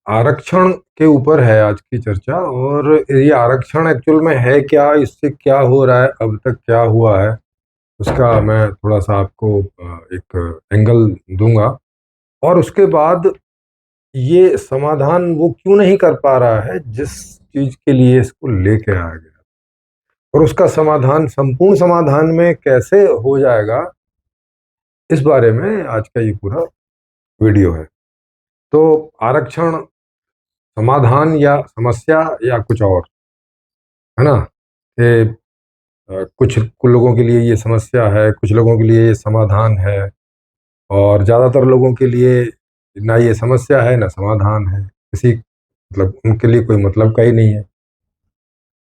आरक्षण के ऊपर है आज की चर्चा। और ये आरक्षण एक्चुअल में है क्या, इससे क्या हो रहा है, अब तक क्या हुआ है, उसका मैं थोड़ा सा आपको एक एंगल दूंगा। और उसके बाद ये समाधान वो क्यों नहीं कर पा रहा है जिस चीज के लिए इसको लेके आया गया, और उसका समाधान संपूर्ण समाधान में कैसे हो जाएगा, इस बारे में आज का ये पूरा वीडियो है। तो आरक्षण समाधान या समस्या या कुछ और, है ना? कि कुछ लोगों के लिए ये समस्या है, कुछ लोगों के लिए ये समाधान है, और ज़्यादातर लोगों के लिए ना ये समस्या है ना समाधान है, किसी मतलब उनके लिए कोई मतलब का ही नहीं है।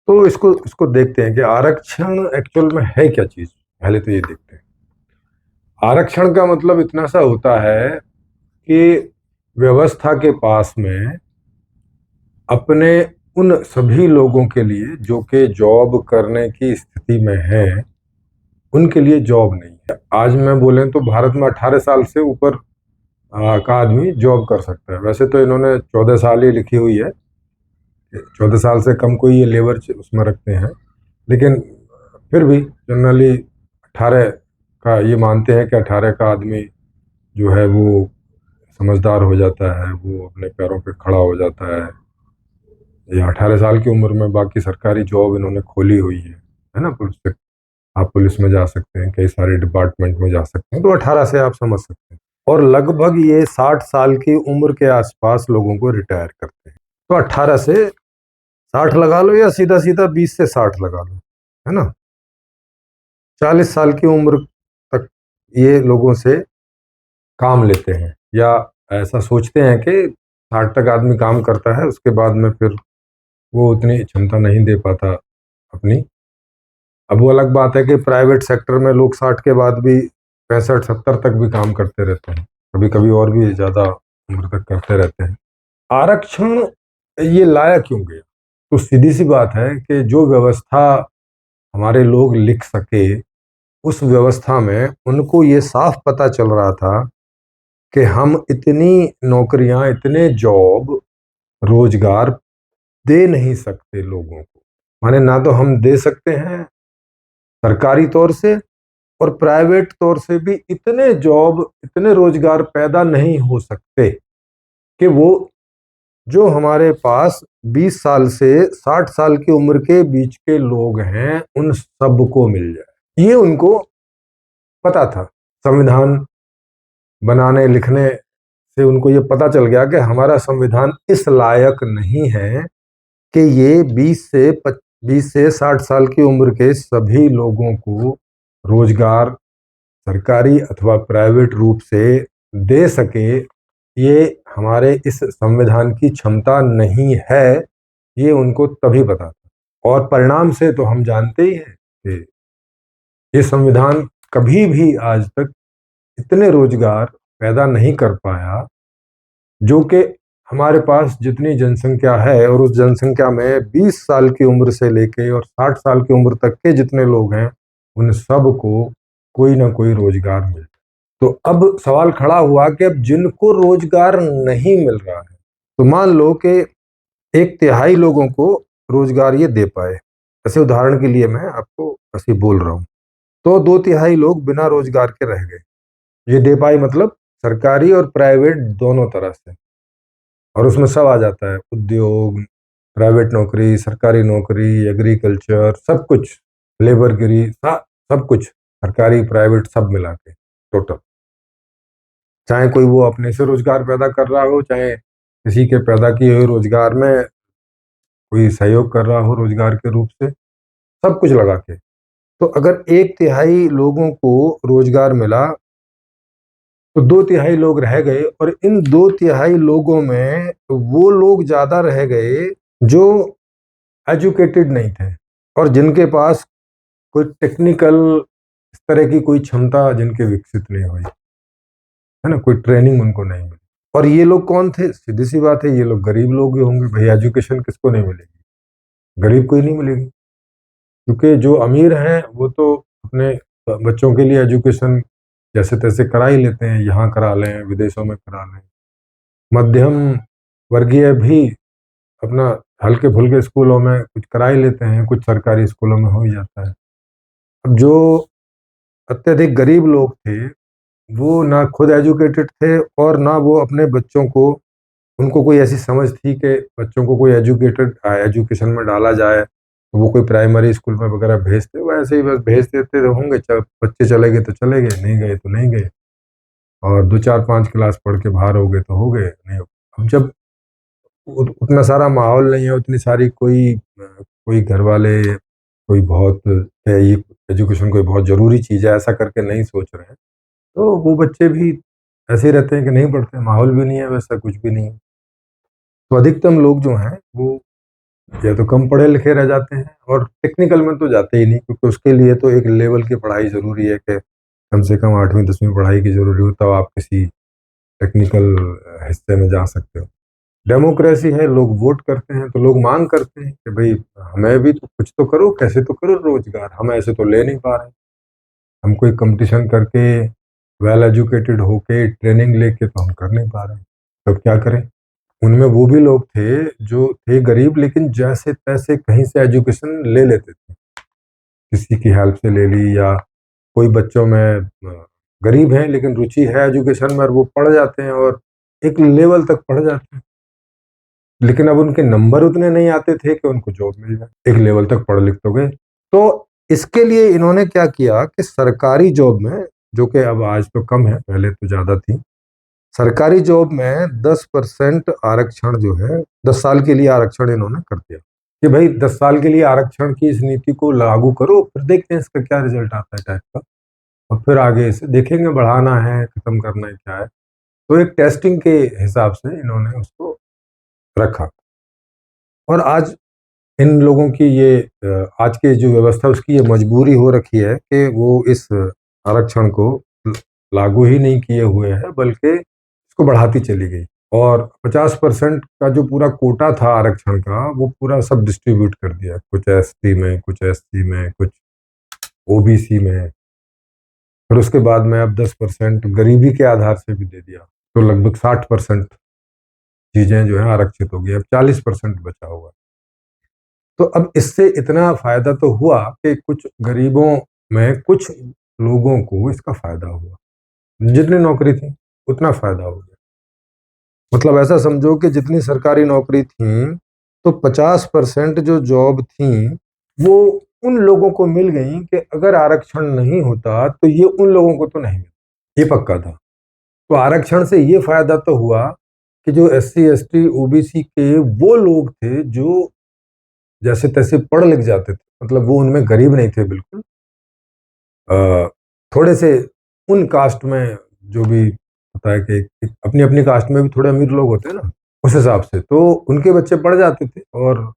तो इसको इसको देखते हैं कि आरक्षण एक्चुअल में है क्या चीज़। पहले तो ये देखते हैं। आरक्षण का मतलब इतना सा होता है कि व्यवस्था के पास में अपने उन सभी लोगों के लिए जो कि जॉब करने की स्थिति में हैं, उनके लिए जॉब नहीं है। आज मैं बोलें तो भारत में 18 साल से ऊपर का आदमी जॉब कर सकता है। वैसे तो इन्होंने 14 साल ही लिखी हुई है, 14 साल से कम कोई ये लेबर उसमें रखते हैं, लेकिन फिर भी जनरली 18 का ये मानते हैं कि 18 का आदमी जो है वो समझदार हो जाता है, वो अपने पैरों पे खड़ा हो जाता है। ये 18 साल की उम्र में बाकी सरकारी जॉब इन्होंने खोली हुई है ना? पुलिस से आप पुलिस में जा सकते हैं, कई सारे डिपार्टमेंट में जा सकते हैं, तो 18 से आप समझ सकते हैं। और लगभग ये 60 साल की उम्र के आसपास लोगों को रिटायर करते हैं। तो 18 से 60 लगा लो, या सीधा सीधा 20 से 60 लगा लो, है ना? 40 साल की उम्र तक ये लोगों से काम लेते हैं, या ऐसा सोचते हैं कि 60 तक आदमी काम करता है, उसके बाद में फिर वो उतनी क्षमता नहीं दे पाता अपनी। अब वो अलग बात है कि प्राइवेट सेक्टर में लोग 60 के बाद भी 65-70 तक भी काम करते रहते हैं, कभी कभी और भी ज़्यादा उम्र तक करते रहते हैं। आरक्षण ये लाया क्यों गया? तो सीधी सी बात है कि जो व्यवस्था हमारे लोग लिख सके, उस व्यवस्था में उनको ये साफ पता चल रहा था कि हम इतनी नौकरियां, इतने जॉब, रोजगार दे नहीं सकते लोगों को। माने ना तो हम दे सकते हैं सरकारी तौर से, और प्राइवेट तौर से भी इतने जॉब, इतने रोजगार पैदा नहीं हो सकते कि वो जो हमारे पास 20 साल से 60 साल की उम्र के बीच के लोग हैं उन सबको मिल जाए। ये उनको पता था। संविधान बनाने लिखने से उनको ये पता चल गया कि हमारा संविधान इस लायक नहीं है कि ये 20 से 60 साल की उम्र के सभी लोगों को रोजगार सरकारी अथवा प्राइवेट रूप से दे सके। ये हमारे इस संविधान की क्षमता नहीं है, ये उनको तभी पता था। और परिणाम से तो हम जानते ही हैं कि ये संविधान कभी भी आज तक इतने रोजगार पैदा नहीं कर पाया, जो कि हमारे पास जितनी जनसंख्या है, और उस जनसंख्या में 20 साल की उम्र से लेके और 60 साल की उम्र तक के जितने लोग हैं, उन सबको कोई ना कोई रोजगार मिले। तो अब सवाल खड़ा हुआ कि अब जिनको रोजगार नहीं मिल रहा है, तो मान लो कि 1/3 लोगों को रोजगार ये दे पाए। ऐसे उदाहरण के लिए मैं आपको ऐसे बोल रहा हूँ, तो 2/3 लोग बिना रोजगार के रह गए। ये दे पाए मतलब सरकारी और प्राइवेट दोनों तरह से। और उसमें सब आ जाता है, उद्योग, प्राइवेट नौकरी, सरकारी नौकरी, एग्रीकल्चर, सब कुछ, लेबरगिरी, सब कुछ, सरकारी प्राइवेट सब मिला के टोटल। चाहे कोई वो अपने से रोजगार पैदा कर रहा हो, चाहे किसी के पैदा किए हुए रोजगार में कोई सहयोग कर रहा हो रोजगार के रूप से, सब कुछ लगा के। तो अगर 1/3 लोगों को रोजगार मिला, तो 2/3 लोग रह गए, और इन 2/3 लोगों में वो लोग ज्यादा रह गए जो एजुकेटेड नहीं थे, और जिनके पास कोई टेक्निकल इस तरह की कोई क्षमता जिनके विकसित नहीं हुई, है ना? कोई ट्रेनिंग उनको नहीं मिली। और ये लोग कौन थे? सीधी सी बात है, ये लोग गरीब लोग ही होंगे। भाई एजुकेशन किसको नहीं मिलेगी? गरीब को ही नहीं मिलेगी, क्योंकि जो अमीर हैं वो तो अपने बच्चों के लिए एजुकेशन जैसे तैसे करा ही लेते हैं, यहाँ करा लें, विदेशों में करा लें। मध्यम वर्गीय भी अपना हल्के फुल्के स्कूलों में कुछ करा ही लेते हैं, कुछ सरकारी स्कूलों में हो ही जाता है। अब जो अत्यधिक गरीब लोग थे, वो ना खुद एजुकेटेड थे और ना वो अपने बच्चों को, उनको कोई ऐसी समझ थी कि बच्चों को कोई एजुकेशन में डाला जाए, तो वो कोई प्राइमरी स्कूल में वगैरह भेजते, वो ऐसे ही बस भेज देते होंगे, बच्चे चले गए तो चले गए, नहीं गए तो नहीं गए, और 2 4 5 क्लास पढ़ के बाहर हो गए तो हो गए, नहीं हो। अब जब उतना सारा माहौल नहीं है, उतनी सारी कोई घर वाले, कोई बहुत है, ये एजुकेशन कोई बहुत ज़रूरी चीज़ है ऐसा करके नहीं सोच रहे हैं, तो वो बच्चे भी ऐसे ही रहते हैं कि नहीं पढ़ते, माहौल भी नहीं है वैसा, कुछ भी नहीं है। तो अधिकतम लोग जो हैं वो या तो कम पढ़े लिखे रह जाते हैं, और टेक्निकल में तो जाते ही नहीं, क्योंकि उसके लिए तो एक लेवल की पढ़ाई ज़रूरी है कि कम से कम 8वीं 10वीं पढ़ाई की ज़रूरी हो, तब आप किसी टेक्निकल हिस्से में जा सकते हो। डेमोक्रेसी है, लोग वोट करते हैं, तो लोग मांग करते हैं कि भाई हमें भी तो कुछ तो करो, कैसे तो करो रोजगार, हम ऐसे तो ले नहीं पा रहे, हम कोई कंपटीशन करके वेल एजुकेटेड होके ट्रेनिंग लेके तो हम कर नहीं पा रहे, तो क्या करें। उनमें वो भी लोग थे जो थे गरीब, लेकिन जैसे तैसे कहीं से एजुकेशन ले लेते थे, किसी की हेल्प से ले ली, या कोई बच्चों में गरीब हैं लेकिन रुचि है एजुकेशन में, और वो पढ़ जाते हैं और एक लेवल तक पढ़ जाते हैं, लेकिन अब उनके नंबर उतने नहीं आते थे कि उनको जॉब मिल जाए, एक लेवल तक पढ़ लिख तो गए। तो इसके लिए इन्होंने क्या किया कि सरकारी जॉब में, जो कि अब आज तो कम है, पहले तो ज़्यादा थी, सरकारी जॉब में 10% आरक्षण जो है, 10 साल के लिए आरक्षण इन्होंने कर दिया कि भाई 10 साल के लिए आरक्षण की इस नीति को लागू करो, फिर देखते हैं इसका क्या रिजल्ट आता है टाइप का, और फिर आगे इसे देखेंगे बढ़ाना है, खत्म करना है, क्या है। तो एक टेस्टिंग के हिसाब से इन्होंने उसको रखा, और आज इन लोगों की ये आज की जो व्यवस्था उसकी ये मजबूरी हो रखी है कि वो इस आरक्षण को लागू ही नहीं किए हुए हैं, बल्कि इसको बढ़ाती चली गई, और 50% का जो पूरा कोटा था आरक्षण का, वो पूरा सब डिस्ट्रीब्यूट कर दिया, कुछ एसटी में, कुछ एससी में, कुछ ओबीसी में, फिर उसके बाद में अब 10% गरीबी के आधार से भी दे दिया, तो लगभग 60% चीजें जो है आरक्षित हो गई, अब 40% बचा हुआ है। तो अब इससे इतना फायदा तो हुआ कि कुछ गरीबों में कुछ लोगों को इसका फायदा हुआ, जितनी नौकरी थी उतना फायदा हो गया। मतलब ऐसा समझो कि जितनी सरकारी नौकरी थी, तो 50% जो जॉब थी वो उन लोगों को मिल गई कि अगर आरक्षण नहीं होता तो ये उन लोगों को तो नहीं मिलता, ये पक्का था। तो आरक्षण से ये फायदा तो हुआ कि जो एससी एसटी ओबीसी के वो लोग थे जो जैसे तैसे पढ़ लिख जाते थे, मतलब वो उनमें गरीब नहीं थे बिल्कुल, थोड़े से उन कास्ट में जो भी होता है कि अपनी अपनी कास्ट में भी थोड़े अमीर लोग होते हैं ना, उस हिसाब से तो उनके बच्चे पढ़ जाते थे, और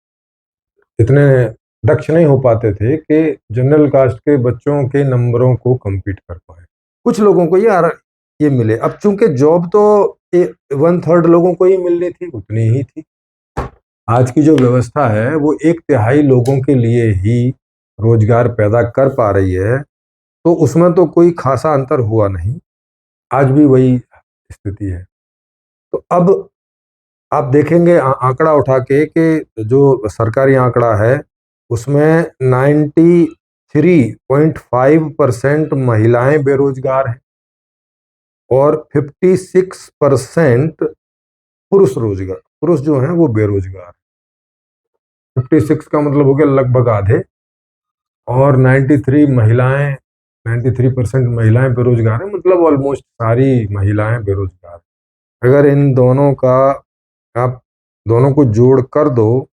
इतने दक्ष नहीं हो पाते थे कि जनरल कास्ट के बच्चों के नंबरों को compete कर पाए। कुछ लोगों को ये मिले। अब चूंकि जॉब तो 1/3 लोगों को ही मिलनी थी, उतनी ही थी। आज की जो व्यवस्था है वो 1/3 लोगों के लिए ही रोजगार पैदा कर पा रही है, तो उसमें तो कोई खासा अंतर हुआ नहीं, आज भी वही स्थिति है। तो अब आप देखेंगे आंकड़ा उठा के कि जो सरकारी आंकड़ा है उसमें 93.5% महिलाएं बेरोजगार हैं, और 56% पुरुष जो हैं वो बेरोजगार। 56 का मतलब हो गया लगभग आधे, और 93% महिलाएं बेरोजगार हैं, मतलब ऑलमोस्ट सारी महिलाएं बेरोजगार। अगर इन दोनों का आप दोनों को जोड़ कर दो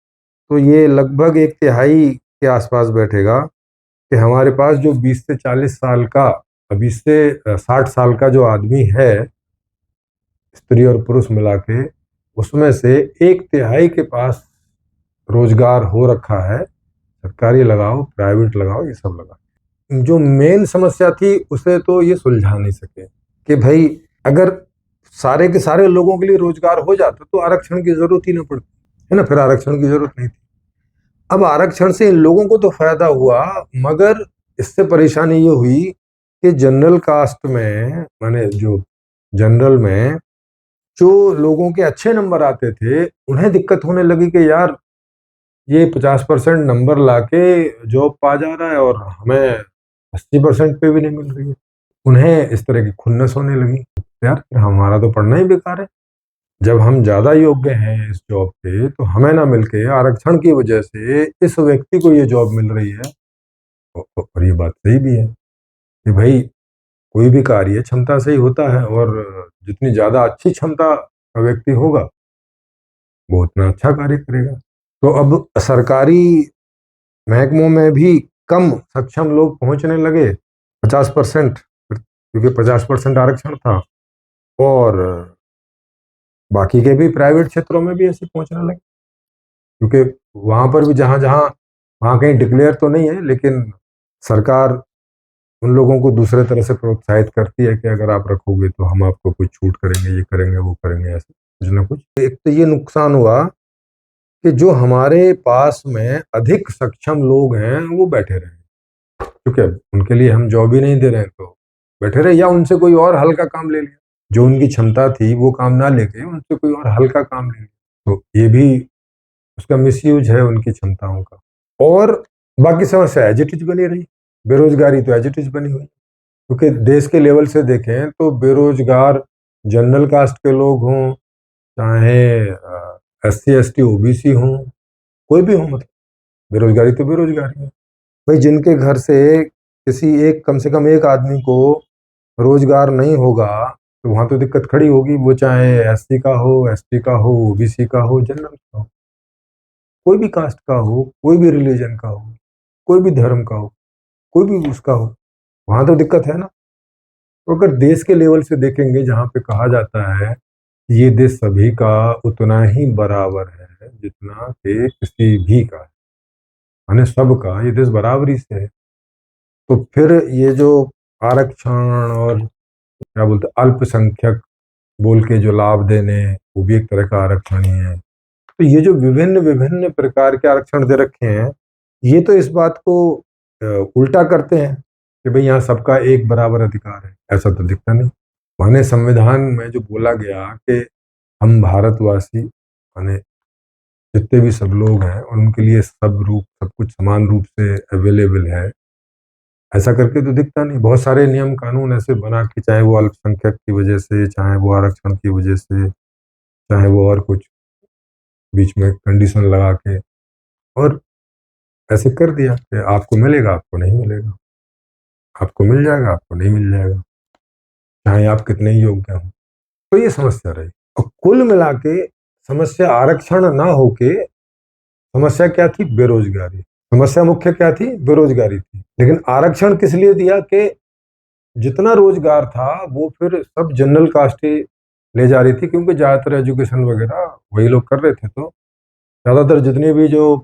तो ये लगभग 1/3 के आसपास बैठेगा कि हमारे पास जो 20 से 40 साल का, 20 से 60 साल का जो आदमी है, स्त्री और पुरुष मिला के, उसमें से 1/3 के पास रोजगार हो रखा है, सरकारी लगाओ प्राइवेट लगाओ ये सब लगाओ। जो मेन समस्या थी उसे तो ये सुलझा नहीं सके कि भाई अगर सारे के सारे लोगों के लिए रोजगार हो जाता तो आरक्षण की जरूरत ही ना पड़ती, है ना, फिर आरक्षण की जरूरत नहीं थी। अब आरक्षण से इन लोगों को तो फायदा हुआ, मगर इससे परेशानी ये हुई कि जनरल कास्ट में, माने जो जनरल में जो लोगों के अच्छे नंबर आते थे उन्हें दिक्कत होने लगी कि यार ये 50% नंबर लाके जॉब पा जा रहा है और हमें 80% पे भी नहीं मिल रही है। उन्हें इस तरह की खुन्नस होने लगी, यार फिर हमारा तो पढ़ना ही बेकार है। जब हम ज़्यादा योग्य हैं इस जॉब पे, तो हमें ना मिलके आरक्षण की वजह से इस व्यक्ति को ये जॉब मिल रही है। और ये बात सही भी है कि भाई कोई भी कार्य क्षमता से ही होता है और जितनी ज़्यादा अच्छी क्षमता का व्यक्ति होगा, वो उतना अच्छा कार्य करेगा। तो अब सरकारी महकमों में भी कम सक्षम लोग पहुंचने लगे 50%, क्योंकि 50% आरक्षण था। और बाकी के भी प्राइवेट क्षेत्रों में भी ऐसे पहुंचने लगे, क्योंकि वहां पर भी जहां जहां वहां कहीं डिक्लेयर तो नहीं है, लेकिन सरकार उन लोगों को दूसरे तरह से प्रोत्साहित करती है कि अगर आप रखोगे तो हम आपको कुछ छूट करेंगे, ये करेंगे, वो करेंगे, ऐसे कुछ ना कुछ। एक तो ये नुकसान हुआ कि जो हमारे पास में अधिक सक्षम लोग हैं वो बैठे रहे, क्योंकि अब उनके लिए हम जॉब ही नहीं दे रहे हैं, तो बैठे रहे या उनसे कोई और हल्का काम ले लिया। जो उनकी क्षमता थी वो काम ना लेके उनसे कोई और हल्का काम ले लिया, तो ये भी उसका मिसयूज है उनकी क्षमताओं का। और बाकी समस्या एज इट इज बनी रही, बेरोजगारी तो एज इट इज बनी हुई, क्योंकि देश के लेवल से देखें तो बेरोजगार जनरल कास्ट के लोग हों, चाहे SC ST OBC हों, कोई भी हो, मतलब बेरोजगारी तो बेरोजगारी है। भाई जिनके घर से किसी एक कम से कम एक आदमी को रोजगार नहीं होगा, तो वहां तो दिक्कत खड़ी होगी, वो चाहे SC का हो, ST का हो, OBC का हो, जनरल का हो, कोई भी कास्ट का हो, कोई भी रिलीजन का हो, कोई भी धर्म का हो, कोई भी उसका हो, वहां तो दिक्कत है ना। तो अगर देश के लेवल से देखेंगे, जहाँ पे कहा जाता है ये देश सभी का उतना ही बराबर है जितना कि किसी भी का है, माने सबका ये देश बराबरी से है, तो फिर ये जो आरक्षण और क्या बोलते हैं अल्पसंख्यक बोल के जो लाभ देने, वो भी एक तरह का आरक्षण ही है। तो ये जो विभिन्न विभिन्न प्रकार के आरक्षण दे रखे हैं, ये तो इस बात को उल्टा करते हैं कि भाई यहाँ सबका एक बराबर अधिकार है, ऐसा तो दिखता नहीं। माने संविधान में जो बोला गया कि हम भारतवासी, माने जितने भी सब लोग हैं और उनके लिए सब कुछ समान रूप से अवेलेबल है, ऐसा करके तो दिखता नहीं। बहुत सारे नियम कानून ऐसे बना के, चाहे वो अल्पसंख्यक की वजह से, चाहे वो आरक्षण की वजह से, चाहे वो और कुछ बीच में कंडीशन लगा के, और ऐसे कर दिया कि आपको मिलेगा, आपको नहीं मिलेगा, आपको मिल जाएगा, आपको नहीं मिल जाएगा, चाहे आप कितने ही योग्य हों। तो ये समस्या रही, और कुल मिला के समस्या आरक्षण ना होके समस्या क्या थी? बेरोजगारी। समस्या मुख्य क्या थी? बेरोजगारी थी। लेकिन आरक्षण किस लिए दिया कि जितना रोजगार था वो फिर सब जनरल कास्ट ही ले जा रही थी, क्योंकि ज्यादातर एजुकेशन वगैरह वही लोग कर रहे थे। तो ज्यादातर जितनी भी जो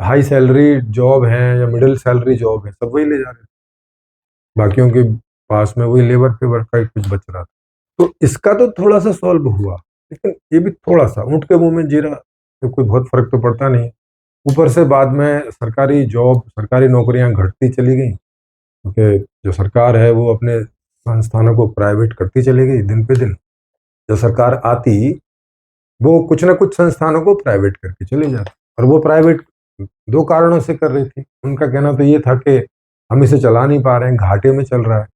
हाई सैलरी जॉब है या मिडिल सैलरी जॉब है, सब वही ले जा रहे थे, बाकियों के पास में वही लेबर फेवर का ही कुछ बच रहा था। तो इसका तो थोड़ा सा सॉल्व हुआ, लेकिन ये भी थोड़ा सा ऊँट के मुंह में जीरा, तो कोई बहुत फर्क तो पड़ता नहीं। ऊपर से बाद में सरकारी जॉब, सरकारी नौकरियां घटती चली गई, क्योंकि जो सरकार है वो अपने संस्थानों को प्राइवेट करती चली गई दिन पे दिन। जो सरकार आती, वो कुछ ना कुछ संस्थानों को प्राइवेट करके चली जाती, और वो प्राइवेट दो कारणों से कर रही थी। उनका कहना तो ये था कि हम इसे चला नहीं पा रहे हैं, घाटे में चल रहा है,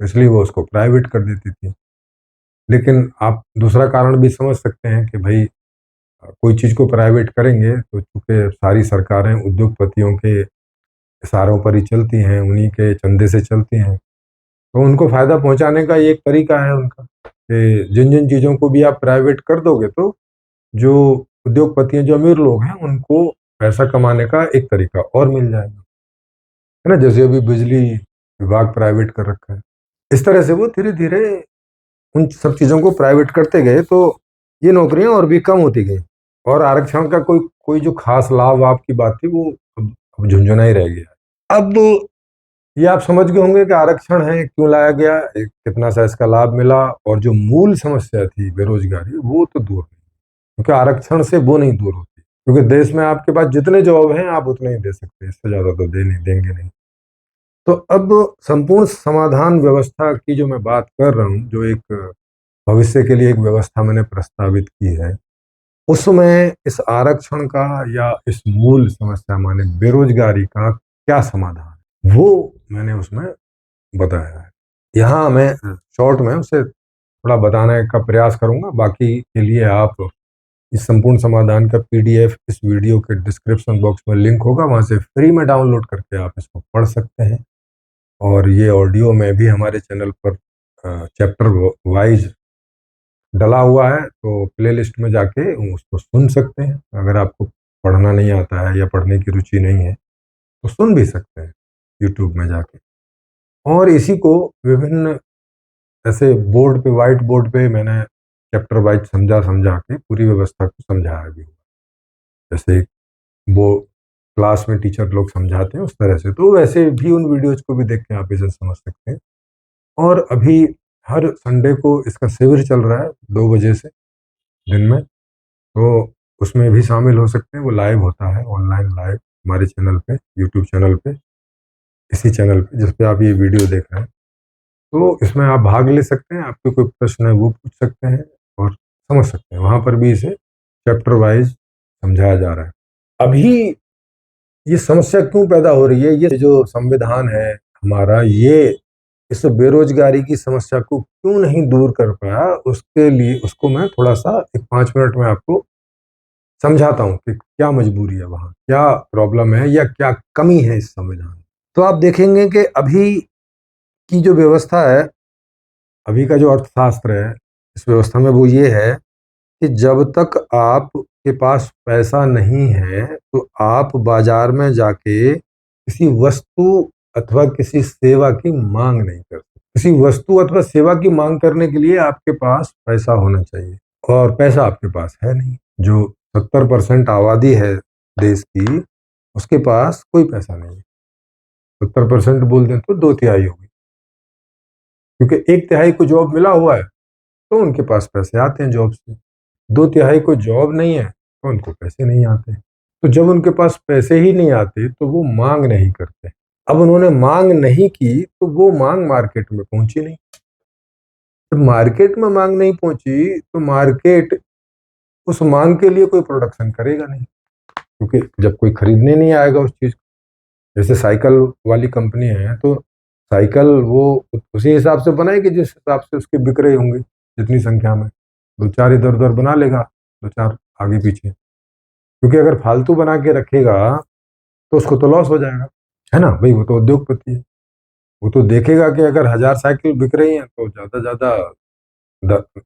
इसलिए वो उसको प्राइवेट कर देती थी। लेकिन आप दूसरा कारण भी समझ सकते हैं कि भाई कोई चीज़ को प्राइवेट करेंगे तो चूंकि सारी सरकारें उद्योगपतियों के इशारों पर ही चलती हैं, उन्हीं के चंदे से चलती हैं, तो उनको फायदा पहुंचाने का ये एक तरीका है उनका कि जिन जिन चीज़ों को भी आप प्राइवेट कर दोगे, तो जो उद्योगपति हैं, जो अमीर लोग हैं, उनको पैसा कमाने का एक तरीका और मिल जाएगा, है ना। जैसे अभी बिजली विभाग प्राइवेट कर रखा है, इस तरह से वो धीरे धीरे उन सब चीज़ों को प्राइवेट करते गए, तो ये नौकरियां और भी कम होती गई, और आरक्षण का कोई कोई जो खास लाभ आपकी बात थी वो अब झुंझुना ही रह गया। अब ये आप समझ गए होंगे कि आरक्षण है क्यों लाया गया, कितना सा इसका लाभ मिला, और जो मूल समस्या थी बेरोजगारी, वो तो दूर नहीं, क्योंकि आरक्षण से वो नहीं दूर होती, क्योंकि देश में आपके पास जितने जॉब हैं आप उतने ही दे सकते हैं, इससे ज्यादा तो दे नहीं देंगे नहीं। तो अब संपूर्ण समाधान व्यवस्था की जो मैं बात कर रहा हूँ, जो एक भविष्य के लिए एक व्यवस्था मैंने प्रस्तावित की है, उसमें इस आरक्षण का या इस मूल समस्या माने बेरोजगारी का क्या समाधान है, वो मैंने उसमें बताया है। यहाँ मैं शॉर्ट में उसे थोड़ा बताने का प्रयास करूंगा। बाकी के लिए आप इस संपूर्ण समाधान का पीडीएफ इस वीडियो के डिस्क्रिप्शन बॉक्स में लिंक होगा, वहां से फ्री में डाउनलोड करके आप इसको पढ़ सकते हैं। और ये ऑडियो में भी हमारे चैनल पर चैप्टर वाइज डला हुआ है, तो प्लेलिस्ट में जाके उसको सुन सकते हैं। अगर आपको पढ़ना नहीं आता है या पढ़ने की रुचि नहीं है तो सुन भी सकते हैं यूट्यूब में जाके। और इसी को विभिन्न ऐसे बोर्ड पे, व्हाइट बोर्ड पे मैंने चैप्टर वाइज समझा समझा के पूरी व्यवस्था को समझाया भी हुआ, जैसे वो क्लास में टीचर लोग समझाते हैं उस तरह से। तो वैसे भी उन वीडियोज को भी देख के आप इसे समझ सकते हैं। और अभी हर संडे को इसका शिविर चल रहा है 2 बजे से दिन में, तो उसमें भी शामिल हो सकते हैं। वो लाइव होता है, ऑनलाइन लाइव हमारे चैनल पे, यूट्यूब चैनल पे, इसी चैनल पे जिस पे आप ये वीडियो देख रहे हैं। तो इसमें आप भाग ले सकते हैं, आपके कोई प्रश्न है वो पूछ सकते हैं और समझ सकते हैं। वहां पर भी इसे चैप्टर वाइज समझाया जा रहा है। अभी ये समस्या क्यों पैदा हो रही है, ये जो संविधान है हमारा, ये इस बेरोजगारी की समस्या को क्यों नहीं दूर कर पाया, उसके लिए उसको मैं थोड़ा सा एक 5 मिनट में आपको समझाता हूँ कि क्या मजबूरी है वहाँ, क्या प्रॉब्लम है या क्या कमी है इस संविधान में। तो आप देखेंगे कि अभी की जो व्यवस्था है, अभी का जो अर्थशास्त्र है इस व्यवस्था में, वो ये है कि जब तक आपके पास पैसा नहीं है तो आप बाजार में जाके किसी वस्तु अथवा किसी सेवा की मांग नहीं कर सकते। किसी वस्तु अथवा सेवा की मांग करने के लिए आपके पास पैसा होना चाहिए, और पैसा आपके पास है नहीं। जो 70% आबादी है देश की, उसके पास कोई पैसा नहीं है। 70% बोल दें तो 2/3 होगी, क्योंकि 1/3 को जॉब मिला हुआ है तो उनके पास पैसे आते हैं जॉब से। 2/3 को जॉब नहीं है तो उनको पैसे नहीं आते। तो जब उनके पास पैसे ही नहीं आते तो वो मांग नहीं करते। अब उन्होंने मांग नहीं की तो वो मांग मार्केट में पहुंची नहीं। जब मार्केट में मांग नहीं पहुंची तो मार्केट उस मांग के लिए कोई प्रोडक्शन करेगा नहीं, क्योंकि जब कोई खरीदने नहीं आएगा उस चीज को। जैसे साइकिल वाली कंपनी है, तो साइकिल वो उसी हिसाब से बनाएगी जिस हिसाब से उसके बिक रहे होंगे, जितनी संख्या में। दो चार इधर उधर बना लेगा, दो चार आगे पीछे, क्योंकि अगर फालतू बना के रखेगा तो उसको तो लॉस हो जाएगा, है ना भाई। वो तो उद्योगपति है, वो तो देखेगा कि अगर 1000 साइकिल बिक रही हैं तो ज्यादा ज्यादा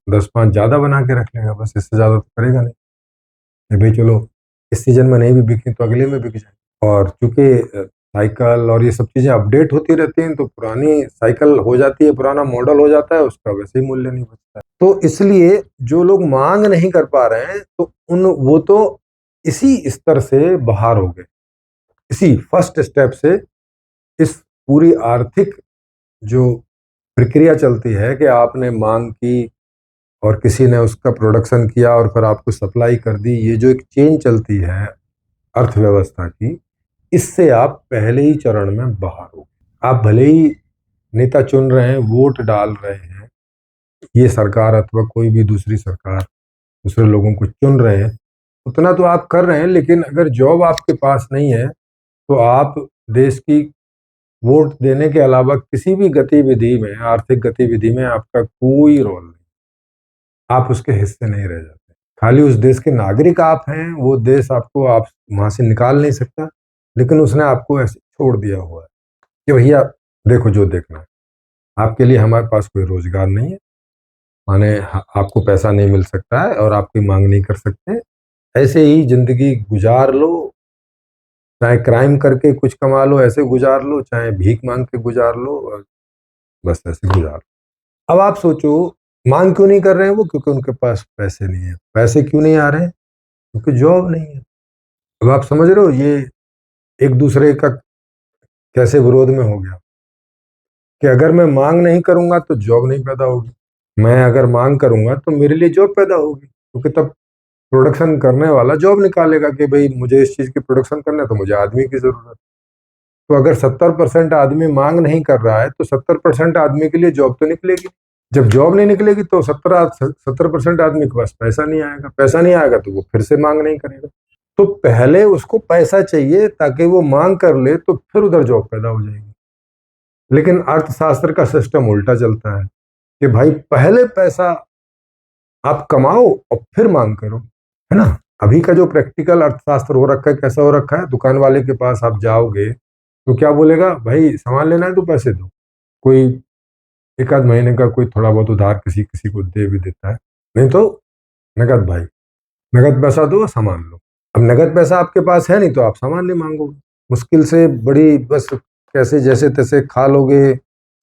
10-5 ज्यादा बना के रख लेगा, बस इससे ज्यादा तो करेगा नहीं कि भाई चलो इस सीजन में नहीं भी बिकी तो अगले में बिक जाए। और चूंकि साइकिल और ये सब चीजें अपडेट होती रहती हैं, तो पुरानी साइकिल हो जाती है, पुराना मॉडल हो जाता है, उसका वैसे ही मूल्य नहीं बचता है। तो इसलिए जो लोग मांग नहीं कर पा रहे हैं, तो वो तो इसी स्तर से बाहर हो गए, इसी फर्स्ट स्टेप से। इस पूरी आर्थिक जो प्रक्रिया चलती है कि आपने मांग की और किसी ने उसका प्रोडक्शन किया और फिर आपको सप्लाई कर दी, ये जो एक चेन चलती है अर्थव्यवस्था की, इससे आप पहले ही चरण में बाहर हो। आप भले ही नेता चुन रहे हैं, वोट डाल रहे हैं, ये सरकार अथवा कोई भी दूसरी सरकार दूसरे लोगों को चुन रहे हैं, उतना तो आप कर रहे हैं, लेकिन अगर जॉब आपके पास नहीं है तो आप देश की वोट देने के अलावा किसी भी गतिविधि में, आर्थिक गतिविधि में आपका कोई रोल नहीं, आप उसके हिस्से नहीं रह जाते। खाली उस देश के नागरिक आप हैं, वो देश आपको आप वहां से निकाल नहीं सकता, लेकिन उसने आपको ऐसे छोड़ दिया हुआ है कि भैया देखो जो देखना है। आपके लिए हमारे पास कोई रोजगार नहीं है, माने आपको पैसा नहीं मिल सकता है और आप कोई मांग नहीं कर सकते। ऐसे ही जिंदगी गुजार लो, चाहे क्राइम करके कुछ कमा लो ऐसे गुजार लो, चाहे भीख मांग के गुजार लो, और बस ऐसे गुजार लो। अब आप सोचो, मांग क्यों नहीं कर रहे हैं वो? क्योंकि उनके पास पैसे नहीं है। पैसे क्यों नहीं आ रहे हैं? क्योंकि जॉब नहीं है। अब आप समझ रहे हो ये एक दूसरे का कैसे विरोध में हो गया, कि अगर मैं मांग नहीं करूंगा तो जॉब नहीं पैदा होगी, मैं अगर मांग करूंगा तो मेरे लिए जॉब पैदा होगी, क्योंकि तब प्रोडक्शन करने वाला जॉब निकालेगा कि भाई मुझे इस चीज की प्रोडक्शन करना है तो मुझे आदमी की जरूरत है। तो अगर 70% आदमी मांग नहीं कर रहा है तो 70% आदमी के लिए जॉब तो निकलेगी। जब जॉब नहीं निकलेगी तो 70% आदमी के पास पैसा नहीं आएगा, पैसा नहीं आएगा तो वो फिर से मांग नहीं करेगा। तो पहले उसको पैसा चाहिए ताकि वो मांग कर ले, तो फिर उधर जॉब पैदा हो जाएगी। लेकिन अर्थशास्त्र का सिस्टम उल्टा चलता है कि भाई पहले पैसा आप कमाओ और फिर मांग करो, है ना। अभी का जो प्रैक्टिकल अर्थशास्त्र हो रखा है, कैसा हो रखा है, दुकान वाले के पास आप जाओगे तो क्या बोलेगा, भाई सामान लेना है तो पैसे दो। कोई एक आध महीने का कोई थोड़ा बहुत उधार किसी किसी को दे भी देता है, नहीं तो नगद भाई, नगद पैसा दो सामान लो। अब नगद पैसा आपके पास है नहीं तो आप सामान नहीं मांगोगे, मुश्किल से बड़ी बस कैसे जैसे तैसे खा लोगे,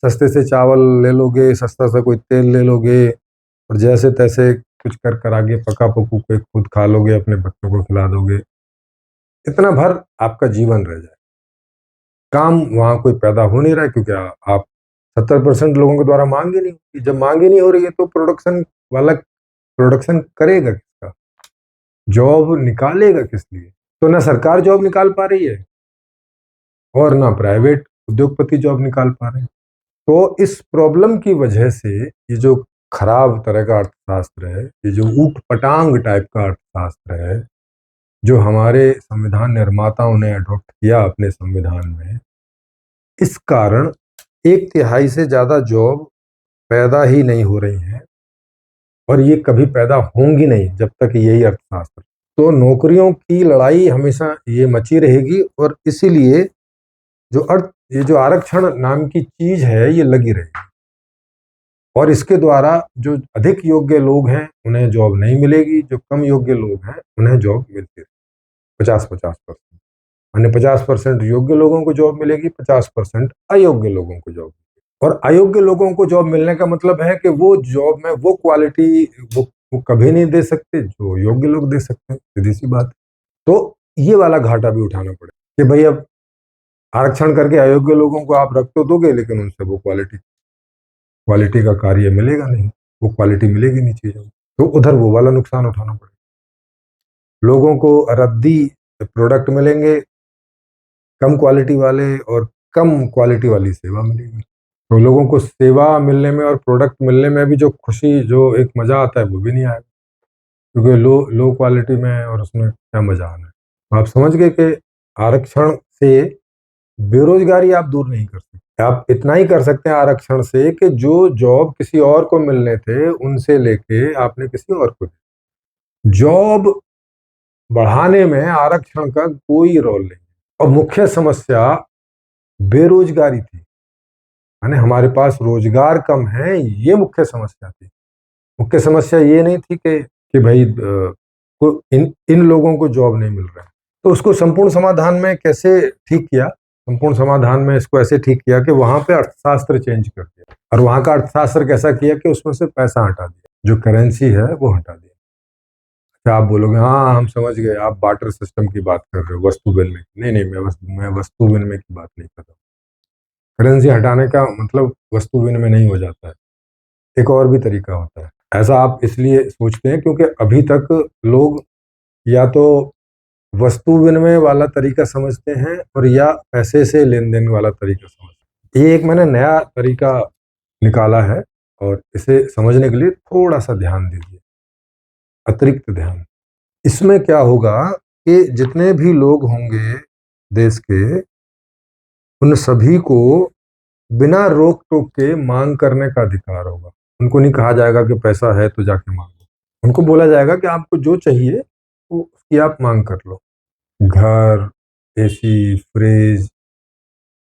सस्ते से चावल ले लोगे, सस्ता सा कोई तेल ले लोगे, और जैसे तैसे कुछ कर कर आगे पका पकू के खुद खा लोगे, अपने बच्चों को खिला दोगे, इतना भर आपका जीवन रह जाए। काम वहां कोई पैदा हो नहीं रहा है क्योंकि आप 70% लोगों के द्वारा मांग ही नहीं होती। जब मांग ही नहीं हो रही है तो प्रोडक्शन वाला प्रोडक्शन करेगा किसका, जॉब निकालेगा किस लिए। तो ना सरकार जॉब निकाल पा रही है और ना प्राइवेट उद्योगपति जॉब निकाल पा रहे हैं। तो इस प्रॉब्लम की वजह से ये जो खराब तरह का अर्थशास्त्र है, ये जो ऊट पटांग टाइप का अर्थशास्त्र है, जो हमारे संविधान निर्माताओं ने अडॉप्ट किया अपने संविधान में, इस कारण 1/3 से ज्यादा जॉब पैदा ही नहीं हो रही हैं, और ये कभी पैदा होंगी नहीं जब तक यही अर्थशास्त्र। तो नौकरियों की लड़ाई हमेशा ये मची रहेगी, और इसीलिए ये जो आरक्षण नाम की चीज है ये लगी रहेगी, और इसके द्वारा जो अधिक योग्य लोग हैं उन्हें जॉब नहीं मिलेगी, जो कम योग्य लोग हैं उन्हें जॉब मिलती है। 50-50%, माने 50% योग्य लोगों को जॉब मिलेगी, 50% अयोग्य लोगों को जॉब मिलेगी। और अयोग्य लोगों को जॉब मिलने का मतलब है कि वो जॉब में वो क्वालिटी वो कभी नहीं दे सकते जो योग्य लोग दे सकते हैं, सीधी सी बात। तो ये वाला घाटा भी उठाना पड़ेगा कि भाई अब आरक्षण करके अयोग्य लोगों को आप रख तो दोगे, लेकिन उनसे वो क्वालिटी का कार्य मिलेगा नहीं, वो क्वालिटी मिलेगी नहीं चीजों, तो उधर वो वाला नुकसान उठाना पड़ेगा। लोगों को रद्दी प्रोडक्ट मिलेंगे कम क्वालिटी वाले, और कम क्वालिटी वाली सेवा मिलेगी। तो लोगों को सेवा मिलने में और प्रोडक्ट मिलने में भी जो खुशी, जो एक मजा आता है, वो भी नहीं आएगा, क्योंकि लो लो क्वालिटी में और उसमें क्या मजा आना है। तो आप समझ गए कि आरक्षण से बेरोजगारी आप दूर नहीं कर सकते। आप इतना ही कर सकते हैं आरक्षण से कि जो जॉब किसी और को मिलने थे उनसे लेके आपने किसी और को दी। जॉब बढ़ाने में आरक्षण का कोई रोल नहीं। और मुख्य समस्या बेरोजगारी थी, यानी हमारे पास रोजगार कम है, ये मुख्य समस्या थी। मुख्य समस्या ये नहीं थी कि भाई इन इन लोगों को जॉब नहीं मिल रहा है। तो उसको संपूर्ण समाधान में कैसे ठीक किया, संपूर्ण समाधान में इसको ऐसे ठीक किया कि वहां पे अर्थशास्त्र चेंज कर दिया, और वहां का अर्थशास्त्र कैसा किया कि उसमें से पैसा हटा दिया, जो करेंसी है वो हटा दिया। क्या आप बोलोगे हाँ हम समझ गए, आप बार्टर सिस्टम की बात कर रहे हो, वस्तु विनिमय की। नहीं नहीं, मैं वस्तु विनिमय की बात नहीं कर रहा हूँ। करेंसी हटाने का मतलब वस्तु विनिमय नहीं हो जाता है, एक और भी तरीका होता है। ऐसा आप इसलिए सोचते हैं क्योंकि अभी तक लोग या तो वस्तु विनिमय वाला तरीका समझते हैं, और या पैसे से लेन देन वाला तरीका समझते हैं। ये एक मैंने नया तरीका निकाला है, और इसे समझने के लिए थोड़ा सा ध्यान दीजिए, अतिरिक्त ध्यान। इसमें क्या होगा कि जितने भी लोग होंगे देश के, उन सभी को बिना रोक टोक के मांग करने का अधिकार होगा। उनको नहीं कहा जाएगा कि पैसा है तो जाके मांगो, उनको बोला जाएगा कि आपको जो चाहिए वो उसकी आप मांग कर लो। घर, एसी, फ्रिज,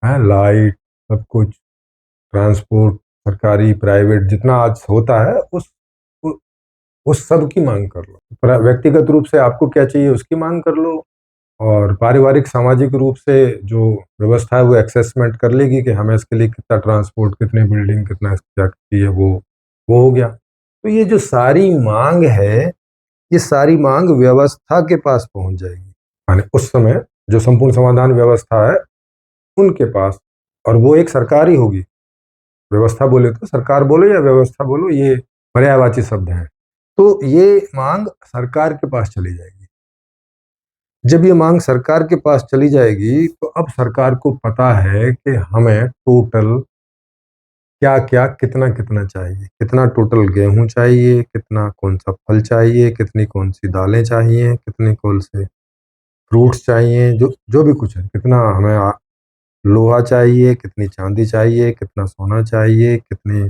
लाइट, सब कुछ, ट्रांसपोर्ट, सरकारी प्राइवेट जितना आज होता है उ- उस सब की मांग कर लो। व्यक्तिगत रूप से आपको क्या चाहिए उसकी मांग कर लो, और पारिवारिक सामाजिक रूप से जो व्यवस्था है वो असेसमेंट कर लेगी कि हमें इसके लिए कितना ट्रांसपोर्ट, कितने बिल्डिंग, कितना क्या चाहिए, वो हो गया। तो ये जो सारी मांग है, ये सारी मांग व्यवस्था के पास पहुंच जाएगी, यानी उस समय जो संपूर्ण समाधान व्यवस्था है उनके पास, और वो एक सरकार ही होगी। व्यवस्था बोले तो सरकार बोलो या व्यवस्था बोलो, ये पर्यायवाची शब्द हैं। तो ये मांग सरकार के पास चली जाएगी। जब ये मांग सरकार के पास चली जाएगी तो अब सरकार को पता है कि हमें टोटल क्या क्या कितना कितना चाहिए, कितना टोटल गेहूं चाहिए, कितना कौन सा फल चाहिए, कितनी कौन सी दालें चाहिए, कितने कौन से फ्रूट्स चाहिए, जो जो भी कुछ है, कितना हमें लोहा चाहिए, कितनी चांदी चाहिए, कितना सोना चाहिए, कितनी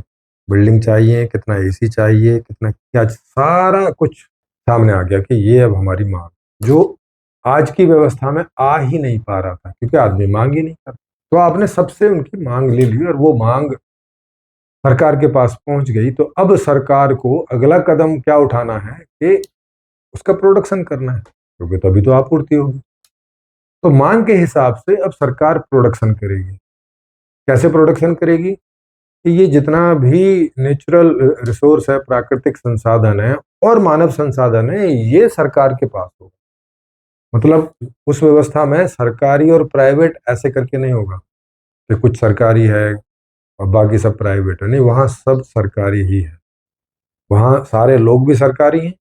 बिल्डिंग चाहिए, कितना एसी चाहिए, कितना क्या, सारा कुछ सामने आ गया कि ये अब हमारी मांग, जो आज की व्यवस्था में आ ही नहीं पा रहा था क्योंकि आदमी मांग ही नहीं करता। तो आपने सबसे उनकी मांग ले ली और वो मांग सरकार के पास पहुंच गई, तो अब सरकार को अगला कदम क्या उठाना है कि उसका प्रोडक्शन करना है, क्योंकि तभी तो आपूर्ति होगी। तो मांग के हिसाब से अब सरकार प्रोडक्शन करेगी। कैसे प्रोडक्शन करेगी कि ये जितना भी नेचुरल रिसोर्स है, प्राकृतिक संसाधन है और मानव संसाधन है, ये सरकार के पास होगा। मतलब उस व्यवस्था में सरकारी और प्राइवेट ऐसे करके नहीं होगा कि कुछ सरकारी है और बाकी सब प्राइवेट है, नहीं, वहां सब सरकारी ही है। वहां सारे लोग भी सरकारी हैं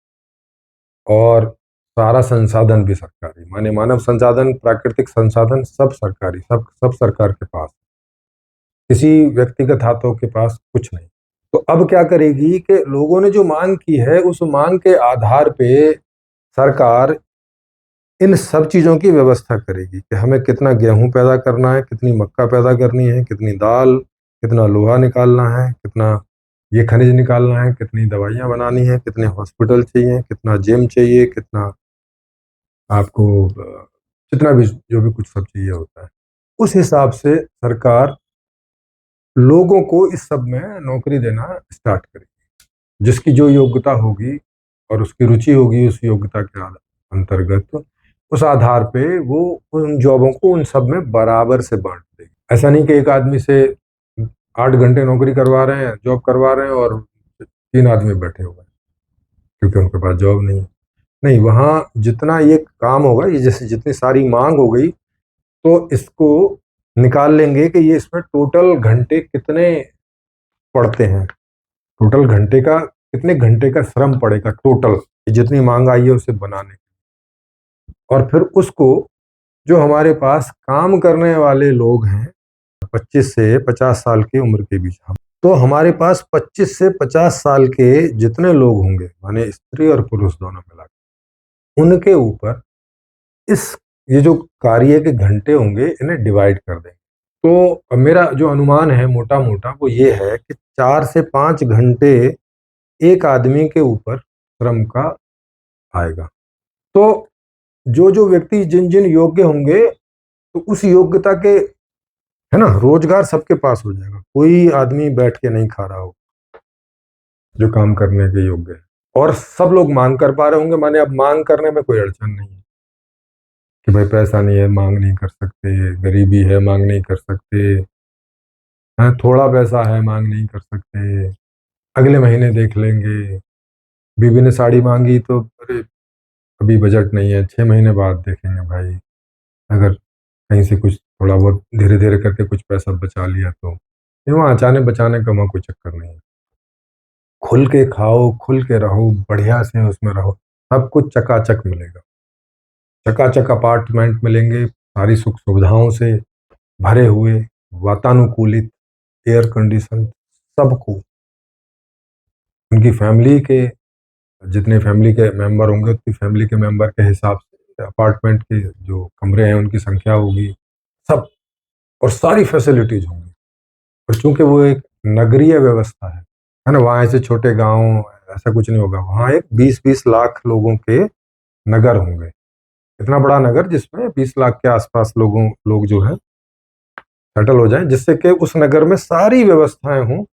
और सारा संसाधन भी सरकारी, माने मानव संसाधन, प्राकृतिक संसाधन सब सरकारी, सब सब सरकार के पास, किसी व्यक्तिगत हाथों के पास कुछ नहीं। तो अब क्या करेगी कि लोगों ने जो मांग की है उस मांग के आधार पे सरकार इन सब चीजों की व्यवस्था करेगी कि हमें कितना गेहूं पैदा करना है, कितनी मक्का पैदा करनी है, कितनी दाल, कितना लोहा निकालना है, कितना ये खनिज निकालना है, कितनी दवाइयां बनानी है, कितने हॉस्पिटल चाहिए, कितना जिम चाहिए, कितना आपको जितना भी जो भी कुछ सब चाहिए होता है, उस हिसाब से सरकार लोगों को इस सब में नौकरी देना स्टार्ट करेगी। जिसकी जो योग्यता होगी और उसकी रुचि होगी उस योग्यता के अंतर्गत, उस आधार पे वो उन जॉबों को उन सब में बराबर से बांट देगी। ऐसा नहीं कि एक आदमी से 8 घंटे नौकरी करवा रहे हैं, जॉब करवा रहे हैं और 3 आदमी बैठे हुए हैं क्योंकि उनके पास जॉब नहीं है। नहीं, वहाँ जितना ये काम होगा, ये जैसे जितनी सारी मांग हो गई, तो इसको निकाल लेंगे कि ये इसमें टोटल घंटे कितने पड़ते हैं, टोटल घंटे का कितने घंटे का श्रम पड़ेगा टोटल, जितनी मांग आई है उसे बनाने, और फिर उसको जो हमारे पास काम करने वाले लोग हैं 25 से 50 साल की उम्र के बीच, हम तो हमारे पास 25 से 50 साल के जितने लोग होंगे, माने स्त्री और पुरुष दोनों मिलाकर, उनके ऊपर इस ये जो कार्य के घंटे होंगे इन्हें डिवाइड कर देंगे। तो मेरा जो अनुमान है मोटा मोटा वो ये है कि 4 से 5 घंटे एक आदमी के ऊपर श्रम का आएगा। तो जो जो व्यक्ति जिन जिन योग्य होंगे, तो उस योग्यता के, है ना, रोजगार सबके पास हो जाएगा, कोई आदमी बैठ के नहीं खा रहा हो जो काम करने के योग्य है, और सब लोग मांग कर पा रहे होंगे, माने अब मांग करने में कोई अड़चन नहीं है कि भाई पैसा नहीं है मांग नहीं कर सकते, गरीबी है मांग नहीं कर सकते, हाँ थोड़ा पैसा है मांग नहीं कर सकते, अगले महीने देख लेंगे। बीवी ने साड़ी मांगी तो अरे अभी बजट नहीं है, 6 महीने बाद देखेंगे भाई, अगर कहीं से कुछ थोड़ा बहुत धीरे धीरे करके कुछ पैसा बचा लिया तो। ये वहाँ अचानक बचाने का वहाँ कोई चक्कर नहीं है। खुल के खाओ, खुल के रहो, बढ़िया से उसमें रहो, सब कुछ चकाचक मिलेगा, चकाचक अपार्टमेंट मिलेंगे, सारी सुख सुविधाओं से भरे हुए, वातानुकूलित, एयर कंडीशन, सबको उनकी फैमिली के, जितने फैमिली के मेंबर होंगे उतनी फैमिली के मेंबर के हिसाब से अपार्टमेंट के जो कमरे हैं उनकी संख्या होगी, सब, और सारी फैसिलिटीज होंगी। और चूंकि वो एक नगरीय व्यवस्था है ना, वहाँ ऐसे छोटे गांव ऐसा कुछ नहीं होगा, वहाँ एक 20-20 लाख लोगों के नगर होंगे, इतना बड़ा नगर जिसमें 20 लाख के आसपास लोग जो है सेटल हो जाएं, जिससे कि उस नगर में सारी व्यवस्थाएं हों।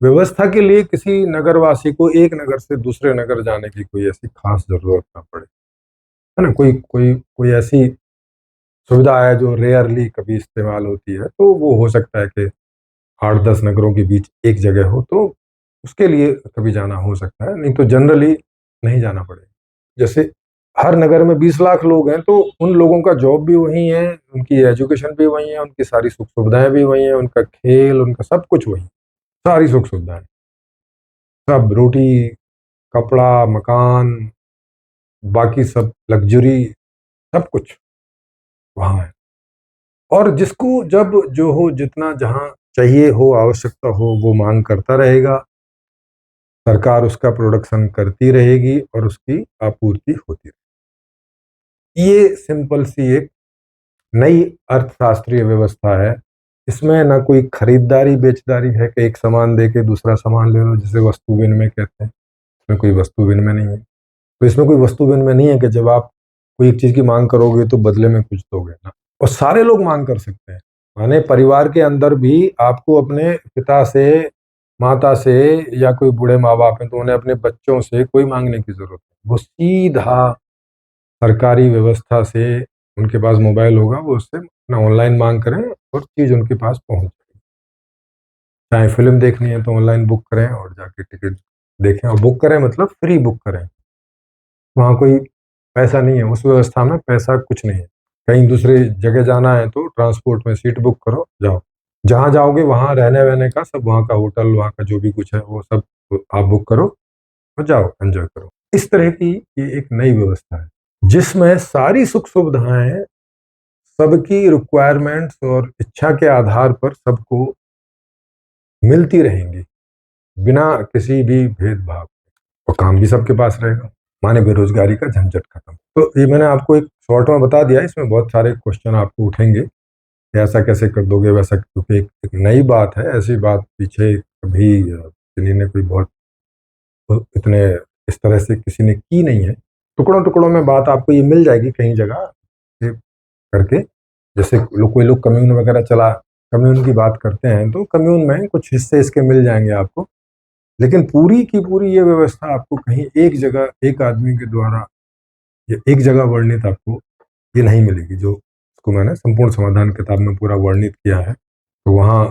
व्यवस्था के लिए किसी नगरवासी को एक नगर से दूसरे नगर जाने की कोई ऐसी खास जरूरत ना पड़े, है ना, कोई कोई कोई ऐसी सुविधा है जो रेयरली कभी इस्तेमाल होती है, तो वो हो सकता है कि 8-10 नगरों के बीच एक जगह हो, तो उसके लिए कभी जाना हो सकता है, नहीं तो जनरली नहीं जाना पड़ेगा। जैसे हर नगर में 20 लाख लोग हैं, तो उन लोगों का जॉब भी वही है, उनकी एजुकेशन भी वही है, उनकी सारी सुख सुविधाएं भी वही है, उनका खेल, उनका सब कुछ वही, सारी सुख सुविधाएं, सब, रोटी, कपड़ा, मकान, बाकी सब लग्जरी, सब कुछ वहाँ है। और जिसको जब जो हो जितना जहाँ चाहिए हो, आवश्यकता हो, वो मांग करता रहेगा, सरकार उसका प्रोडक्शन करती रहेगी और उसकी आपूर्ति होती रहेगी। ये सिंपल सी एक नई अर्थशास्त्रीय व्यवस्था है। इसमें ना कोई खरीदारी बेचदारी है कि एक सामान दे के दूसरा सामान ले लो, जिसे वस्तु विनिमय कहते हैं। इसमें कोई वस्तु विनिमय नहीं है। तो इसमें कोई वस्तु विनिमय नहीं है कि जब आप कोई एक चीज की मांग करोगे तो बदले में कुछ दोगे ना। और सारे लोग मांग कर सकते हैं, माने परिवार के अंदर भी आपको अपने पिता से, माता से, या कोई बूढ़े माँ बाप हैं तो उन्हें अपने बच्चों से कोई मांगने की जरूरत नहीं। वो सीधा सरकारी व्यवस्था से, उनके पास मोबाइल होगा, वो उससे अपना ऑनलाइन मांग करें और चीज उनके पास पहुंच जाएगी। चाहे फिल्म देखनी है तो ऑनलाइन बुक करें और जाके टिकट देखें, और बुक करें मतलब फ्री बुक करें। वहाँ कोई पैसा नहीं है, उस व्यवस्था में पैसा कुछ नहीं है। कहीं दूसरी जगह जाना है तो ट्रांसपोर्ट में सीट बुक करो, जाओ। जहाँ जाओगे वहाँ रहने वहने का सब, वहाँ का होटल, वहाँ का जो भी कुछ है वो सब आप बुक करो और जाओ, एंजॉय करो। इस तरह की ये एक नई व्यवस्था है जिसमें सारी सुख सुविधाएं सबकी रिक्वायरमेंट्स और इच्छा के आधार पर सबको मिलती रहेंगी, बिना किसी भी भेदभाव के। और काम भी सबके पास रहेगा, माने बेरोजगारी का झंझट खत्म। तो ये मैंने आपको एक शॉर्ट में बता दिया। इसमें बहुत सारे क्वेश्चन आपको उठेंगे कि ऐसा कैसे कर दोगे, वैसा, क्योंकि एक नई बात है। ऐसी बात पीछे कभी किसी ने कोई बहुत इतने इस तरह से किसी ने की नहीं है। टुकड़ों टुकड़ों में बात आपको ये मिल जाएगी कहीं जगह ये करके। जैसे कोई लोग कम्यून वगैरह चला, कम्यून की बात करते हैं तो कम्यून में कुछ हिस्से इसके मिल जाएंगे आपको, लेकिन पूरी की पूरी ये व्यवस्था आपको कहीं एक जगह, एक आदमी के द्वारा या एक जगह वर्णित आपको ये नहीं मिलेगी, जो उसको मैंने संपूर्ण समाधान किताब में पूरा वर्णित किया है। तो वहाँ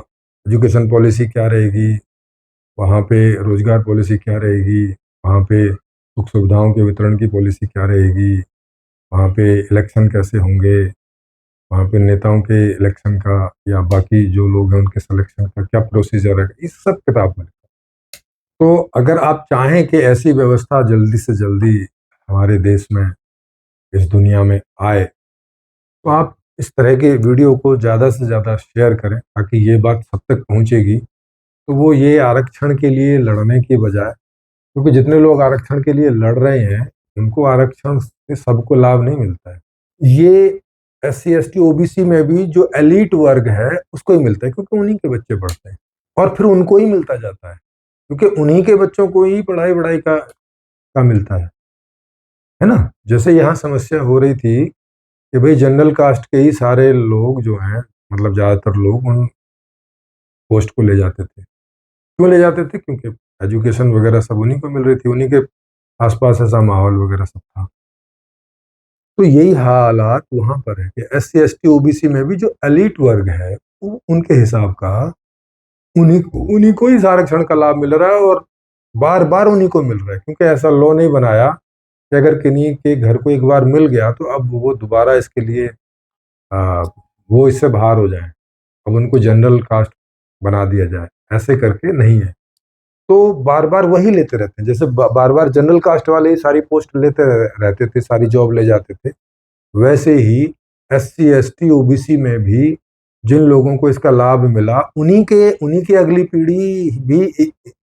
एजुकेशन पॉलिसी क्या रहेगी, वहाँ पे रोजगार पॉलिसी क्या रहेगी, वहाँ पे सुख सुविधाओं के वितरण की पॉलिसी क्या रहेगी, वहाँ पे इलेक्शन कैसे होंगे, वहाँ पे नेताओं के इलेक्शन का या बाकी जो लोग हैं उनके सिलेक्शन का क्या प्रोसीजर है, इस सब किताब में। तो अगर आप चाहें कि ऐसी व्यवस्था जल्दी से जल्दी हमारे देश में, इस दुनिया में आए, तो आप इस तरह के वीडियो को ज़्यादा से ज़्यादा शेयर करें ताकि ये बात सब तक पहुंचेगी। तो वो ये आरक्षण के लिए लड़ने की बजाय, क्योंकि जितने लोग आरक्षण के लिए लड़ रहे हैं उनको आरक्षण से सबको लाभ नहीं मिलता है। ये SC ST OBC में भी जो एलीट वर्ग है उसको ही मिलता है, क्योंकि उन्हीं के बच्चे पढ़ते हैं और फिर उनको ही मिलता जाता है, क्योंकि उन्हीं के बच्चों को ही पढ़ाई वढ़ाई का मिलता है ना। जैसे यहाँ समस्या हो रही थी कि भाई जनरल कास्ट के ही सारे लोग जो हैं, मतलब ज़्यादातर लोग उन पोस्ट को ले जाते थे। क्यों ले जाते थे? क्योंकि एजुकेशन वगैरह सब उन्हीं को मिल रही थी, उन्हीं के आसपास ऐसा माहौल वगैरह सब था। तो यही हालात वहाँ पर है कि SC ST OBC में भी जो एलीट वर्ग है वो उनके हिसाब का उन्हीं को ही इस आरक्षण का लाभ मिल रहा है, और बार बार उन्हीं को मिल रहा है, क्योंकि ऐसा लॉ नहीं बनाया कि अगर किन्हीं के घर को एक बार मिल गया तो अब वो दोबारा इसके लिए वो इससे बाहर हो जाए, अब उनको जनरल कास्ट बना दिया जाए, ऐसे करके नहीं है। तो बार बार वही लेते रहते हैं, जैसे बार बार जनरल कास्ट वाले ही सारी पोस्ट लेते रहते थे, सारी जॉब ले जाते थे, वैसे ही SC ST OBC में भी जिन लोगों को इसका लाभ मिला, उन्हीं की अगली पीढ़ी भी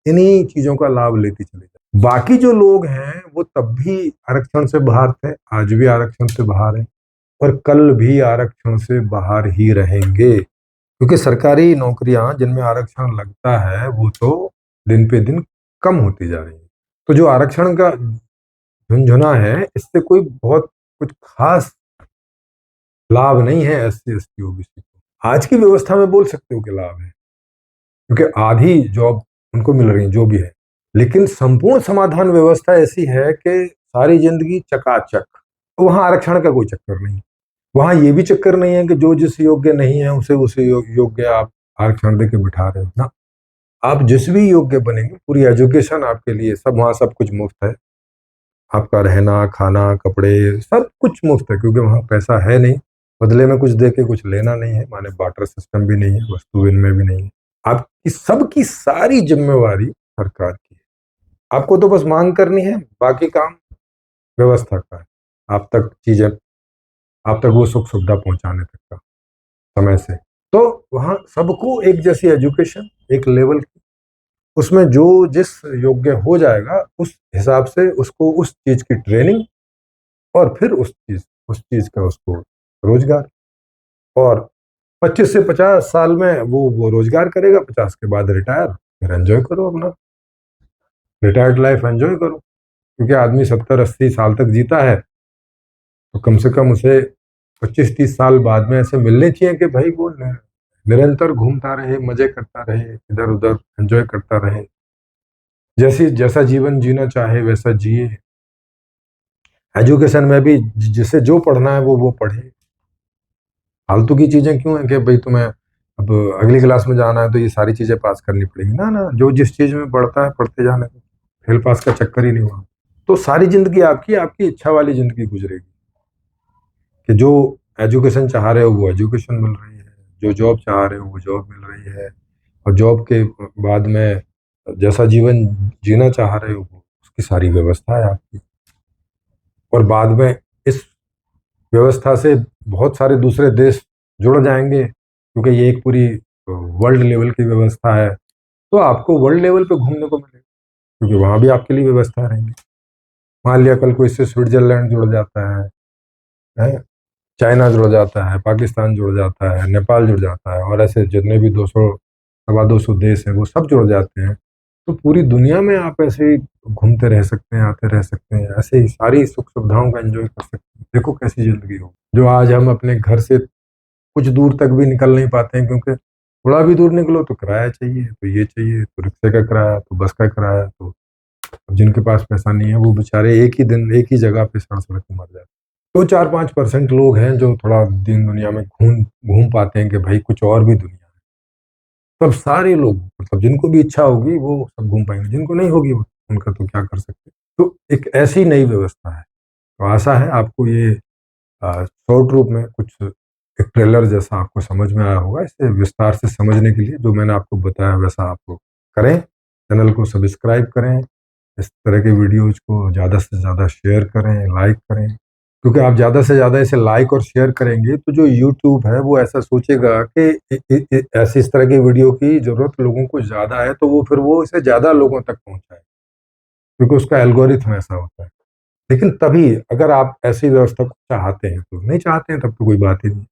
इन्हीं चीजों का लाभ लेती चली जाए। बाकी जो लोग हैं वो तब भी आरक्षण से बाहर थे, आज भी आरक्षण से बाहर हैं, और कल भी आरक्षण से बाहर ही रहेंगे, क्योंकि सरकारी नौकरियां जिनमें आरक्षण लगता है वो तो दिन पे दिन कम होती जा रही है। तो जो आरक्षण का झुंझुना है, इससे कोई बहुत कुछ खास लाभ नहीं है SC ST OBC को। आज की व्यवस्था में बोल सकते हो कि लाभ है, क्योंकि आधी जॉब उनको मिल रही है जो भी है, लेकिन संपूर्ण समाधान व्यवस्था ऐसी है कि सारी जिंदगी चकाचक, वहां आरक्षण का कोई चक्कर नहीं। वहां ये भी चक्कर नहीं है कि जो जिस योग्य नहीं है उसे उसे योग्य आप आरक्षण दे के बिठा रहे हो ना। आप जिस भी योग्य बनेंगे, पूरी एजुकेशन आपके लिए, सब वहाँ सब कुछ मुफ्त है। आपका रहना, खाना, कपड़े सब कुछ मुफ्त है, क्योंकि वहाँ पैसा है नहीं, बदले में कुछ दे के कुछ लेना नहीं है, माने बार्टर सिस्टम भी नहीं है, वस्तु विनिमय भी नहीं है। आपकी सबकी सारी जिम्मेवारी सरकार की है, आपको तो बस मांग करनी है, बाकी काम व्यवस्था का है। आप तक चीजें, आप तक वो सुख सुविधा पहुंचाने तक का, समय से। तो वहाँ सबको एक जैसी एजुकेशन, एक लेवल की, उसमें जो जिस योग्य हो जाएगा उस हिसाब से उसको उस चीज की ट्रेनिंग, और फिर उस चीज का उसको रोजगार। और 25 से 50 साल में वो रोजगार करेगा, 50 के बाद रिटायर, फिर एंजॉय करो अपना रिटायर्ड लाइफ, एंजॉय करो। क्योंकि आदमी 70-80 साल तक जीता है, तो कम से कम उसे 25-30 साल बाद में ऐसे मिलने चाहिए कि भाई वो निरंतर घूमता रहे, मजे करता रहे, इधर उधर एंजॉय करता रहे, जैसा जीवन जीना चाहे वैसा जिए। एजुकेशन में भी जिसे जो पढ़ना है वो पढ़े। फालतू की चीजें क्यों है कि भाई तुम्हें अब अगली क्लास में जाना है तो ये सारी चीजें पास करनी पड़ेगी, ना ना, जो जिस चीज में पढ़ता है पढ़ते जाने दो। फेल पास का चक्कर ही नहीं हुआ। तो सारी जिंदगी आपकी आपकी इच्छा वाली जिंदगी गुजरेगी, कि जो एजुकेशन चाह रहे हो वो एजुकेशन मिल रही है, जो जॉब चाह रहे हो वो जॉब मिल रही है, और जॉब के बाद में जैसा जीवन जीना चाह रहे हो वो उसकी सारी व्यवस्था है आपकी। और बाद में इस व्यवस्था से बहुत सारे दूसरे देश जुड़ जाएंगे, क्योंकि ये एक पूरी वर्ल्ड लेवल की व्यवस्था है। तो आपको वर्ल्ड लेवल पे घूमने को मिलेगा, क्योंकि वहां भी आपके लिए व्यवस्था रहेंगी। मान लिया कल को इससे स्विट्जरलैंड जुड़ जाता है, चाइना जुड़ जाता है, पाकिस्तान जुड़ जाता है, नेपाल जुड़ जाता है, और ऐसे जितने भी 200 सवा 200 देश हैं वो सब जुड़ जाते हैं। तो पूरी दुनिया में आप ऐसे ही घूमते रह सकते हैं, आते रह सकते हैं, ऐसे ही सारी सुख सुविधाओं का एंजॉय कर सकते हैं। देखो कैसी जिंदगी हो, जो आज हम अपने घर से कुछ दूर तक भी निकल नहीं पाते हैं, क्योंकि थोड़ा भी दूर निकलो तो किराया चाहिए, तो ये चाहिए, तो रिक्शे का किराया, तो बस का किराया। तो अब जिनके पास पैसा नहीं है वो बेचारे एक ही दिन एक ही जगह पे सड़ सड़ के मर जाते हैं। तो 4-5% लोग हैं जो थोड़ा दिन दुनिया में घूम घूम पाते हैं कि भाई कुछ और भी दुनिया है। तब सारे लोग, मतलब जिनको भी इच्छा होगी वो सब घूम पाएंगे, जिनको नहीं होगी उनका तो क्या कर सकते। तो एक ऐसी नई व्यवस्था है। तो आशा है आपको ये शॉर्ट रूप में कुछ एक ट्रेलर जैसा आपको समझ में आया होगा। इसे विस्तार से समझने के लिए जो मैंने आपको बताया वैसा आप लोग करें, चैनल को सब्सक्राइब करें, इस तरह के वीडियोज को ज़्यादा से ज़्यादा शेयर करें, लाइक करें। क्योंकि आप ज़्यादा से ज़्यादा इसे लाइक और शेयर करेंगे तो जो यूट्यूब है वो ऐसा सोचेगा कि ऐसी इस तरह की वीडियो की ज़रूरत लोगों को ज़्यादा है, तो वो फिर वो इसे ज़्यादा लोगों तक पहुँचाए, क्योंकि उसका एल्गोरिथम ऐसा होता है। लेकिन तभी अगर आप ऐसी व्यवस्था को चाहते हैं, तो नहीं चाहते हैं तब तो कोई बात ही नहीं।